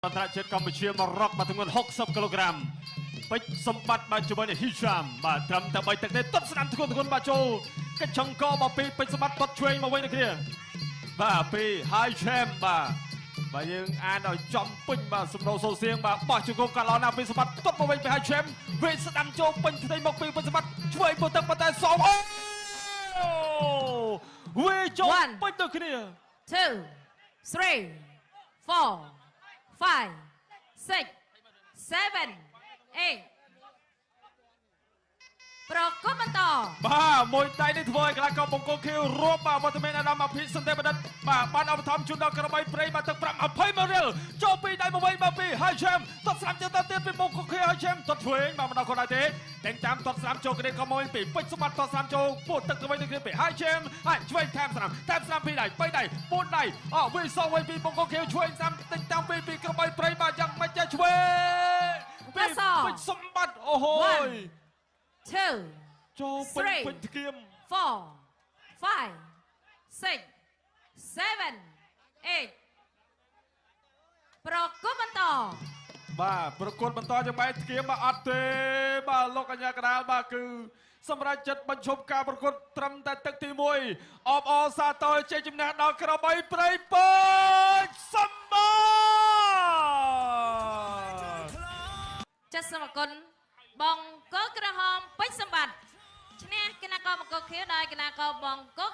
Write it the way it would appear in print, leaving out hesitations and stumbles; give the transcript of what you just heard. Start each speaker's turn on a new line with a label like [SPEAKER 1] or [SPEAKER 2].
[SPEAKER 1] អន្តរជាតិកម្ពុជាមករកមកទម្ងន់60គីឡូក្រាមពេជ្រសម្បត្តិបាទជាមួយនឹងហ៊ីសាមបាទត្រឹមតែ3ទឹកទេទត់ស្ដាំធ្ងន់បាទចូលកិច្ចចង្កមកពីពេជ្រសម្បត្តិទាត់ឆ្វេងមកវិញនេះគ្នាបាទពី High Champ បាទយើងអានឲ្យចំពេញបាទសំណូសោសៀងបាទបោះជង្គង់កាឡណាពីសម្បត្តិទាត់មកវិញពី High Champ វិញស្ដាំចូលពេញផ្ទៃមកពីពេជ្រសម្បត្តិឆ្វេងពោះទឹកប៉ុន្តែសងអូវិញចូលពេញដូចគ្នា
[SPEAKER 2] 2 3 4 5 6 7 8 ប្រកបបន្ត
[SPEAKER 1] បាទមួយដៃនេះធ្វើឲ្យកីឡាករបង្គោលខៀវរួមបាទវត្តមានអាដាមអភិសន្តិបណ្ឌិតបាទបានឧបត្ថម្ភជូនដល់ក្របីព្រៃបាទទឹកប្រាក់20រៀលចូលពីដៃមកវិញបាទពី High Champ ទាត់ស្រាំទៀតពីបង្គោលខៀវ High Champ ទាត់ឆ្វេងបាទមិនដល់ខ្លួនដែរទេតែតាមទាត់ស្រាំចូលក្រៀនក៏មកពីពេជ្រសម្បត្តិទាត់ស្រាំចូលពោះទឹកទៅវិញទៅគ្នាពី High Champ ហើយឆ្វេងតាមស្រាំពីដៃ3ដៃ4ដៃវិញសងវិញពីបង្គោលខៀវឆ្វេងស្រាំតិចតាមពីក្របីព្រៃបាទយ៉ាងមិនចេះឆ្វេងពីពេជ្រសម្បត្តិអូហូយ
[SPEAKER 2] 2
[SPEAKER 1] ចូលពេញធៀម
[SPEAKER 2] 4 5 6 7 8ប្រកបបន្ត
[SPEAKER 1] បាទប្រកួតបន្តយ៉ាងម៉េចធៀមបាទអត់ទេបាទលោកកញ្ញាកដាលបាទគឺសម្រាប់ចិត្តបញ្ឈប់ការប្រកួតត្រឹមតែទឹកទី1អបអរសាទរជ័យជំនះដល់ក្របីព្រៃពេជ្រសម្បត្តិ
[SPEAKER 2] ចាសសូមអរគុណបង្គោលក្រហមពេជ្រសម្បត្តិឈ្នះគណៈករបង្គោលខៀវដោយគណៈករបង្គោល